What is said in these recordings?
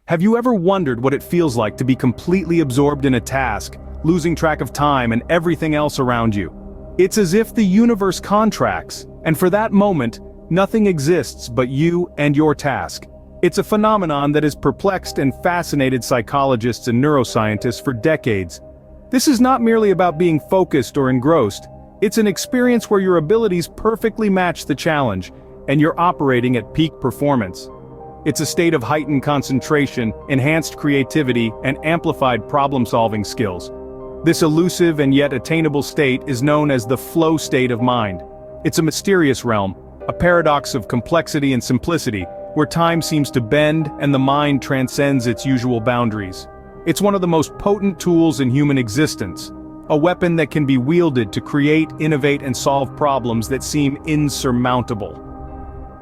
Have you ever wondered what it feels like to be completely absorbed in a task, losing track of time and everything else around you? It's as if the universe contracts, and for that moment, nothing exists but you and your task. It's a phenomenon that has perplexed and fascinated psychologists and neuroscientists for decades. This is not merely about being focused or engrossed. It's an experience where your abilities perfectly match the challenge, and you're operating at peak performance. It's a state of heightened concentration, enhanced creativity, and amplified problem-solving skills. This elusive and yet attainable state is known as the flow state of mind. It's a mysterious realm, a paradox of complexity and simplicity, where time seems to bend and the mind transcends its usual boundaries. It's one of the most potent tools in human existence, a weapon that can be wielded to create, innovate, and solve problems that seem insurmountable.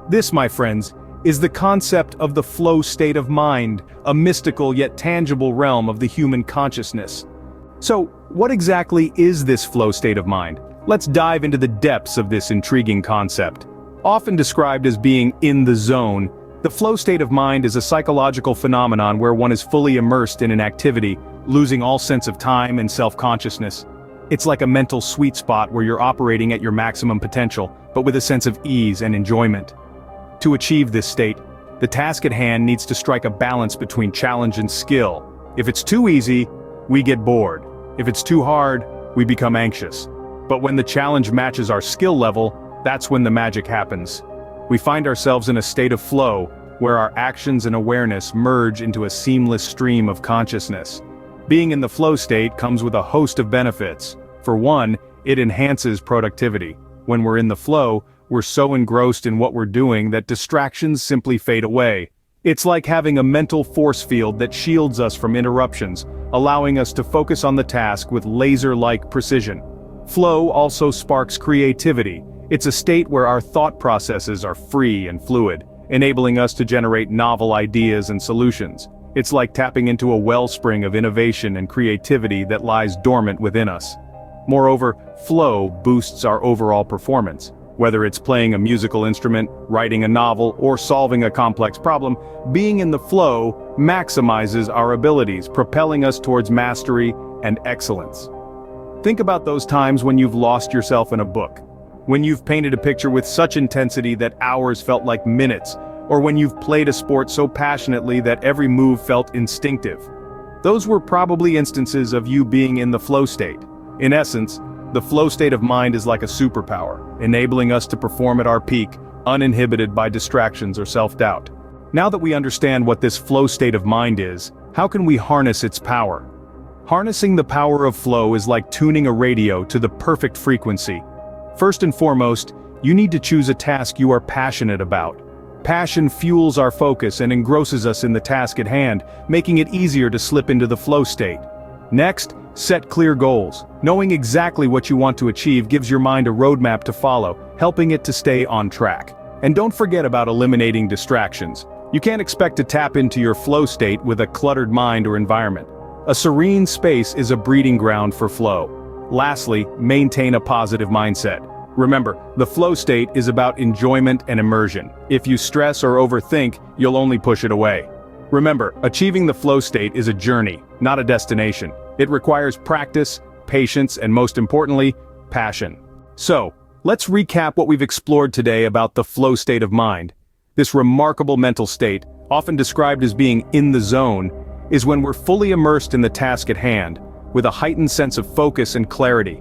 This, my friends, is the concept of the flow state of mind, a mystical yet tangible realm of the human consciousness. So, what exactly is this flow state of mind? Let's dive into the depths of this intriguing concept. Often described as being in the zone, the flow state of mind is a psychological phenomenon where one is fully immersed in an activity, losing all sense of time and self-consciousness. It's like a mental sweet spot where you're operating at your maximum potential, but with a sense of ease and enjoyment. To achieve this state, the task at hand needs to strike a balance between challenge and skill. If it's too easy, we get bored. If it's too hard, we become anxious. But when the challenge matches our skill level, that's when the magic happens. We find ourselves in a state of flow, where our actions and awareness merge into a seamless stream of consciousness. Being in the flow state comes with a host of benefits. For one, it enhances productivity. When we're in the flow, we're so engrossed in what we're doing that distractions simply fade away. It's like having a mental force field that shields us from interruptions, allowing us to focus on the task with laser-like precision. Flow also sparks creativity. It's a state where our thought processes are free and fluid, enabling us to generate novel ideas and solutions. It's like tapping into a wellspring of innovation and creativity that lies dormant within us. Moreover, flow boosts our overall performance. Whether it's playing a musical instrument, writing a novel, or solving a complex problem, being in the flow maximizes our abilities, propelling us towards mastery and excellence. Think about those times when you've lost yourself in a book, when you've painted a picture with such intensity that hours felt like minutes, or when you've played a sport so passionately that every move felt instinctive. Those were probably instances of you being in the flow state. In essence, the flow state of mind is like a superpower, enabling us to perform at our peak, uninhibited by distractions or self-doubt. Now that we understand what this flow state of mind is, how can we harness its power? Harnessing the power of flow is like tuning a radio to the perfect frequency. First and foremost, you need to choose a task you are passionate about. Passion fuels our focus and engrosses us in the task at hand, making it easier to slip into the flow state. Next, set clear goals. Knowing exactly what you want to achieve gives your mind a roadmap to follow, helping it to stay on track. And don't forget about eliminating distractions. You can't expect to tap into your flow state with a cluttered mind or environment. A serene space is a breeding ground for flow. Lastly, maintain a positive mindset. Remember, the flow state is about enjoyment and immersion. If you stress or overthink, you'll only push it away. Remember, achieving the flow state is a journey, not a destination. It requires practice, patience, and most importantly, passion. So, let's recap what we've explored today about the flow state of mind. This remarkable mental state, often described as being in the zone, is when we're fully immersed in the task at hand, with a heightened sense of focus and clarity.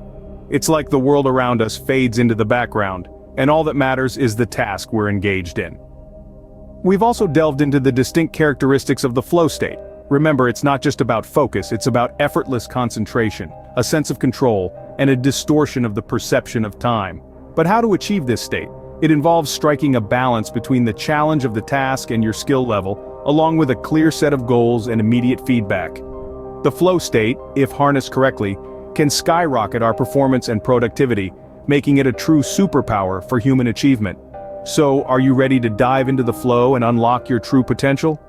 It's like the world around us fades into the background, and all that matters is the task we're engaged in. We've also delved into the distinct characteristics of the flow state. Remember, it's not just about focus, it's about effortless concentration, a sense of control, and a distortion of the perception of time. But how to achieve this state? It involves striking a balance between the challenge of the task and your skill level, along with a clear set of goals and immediate feedback. The flow state, if harnessed correctly, can skyrocket our performance and productivity, making it a true superpower for human achievement. So, are you ready to dive into the flow and unlock your true potential?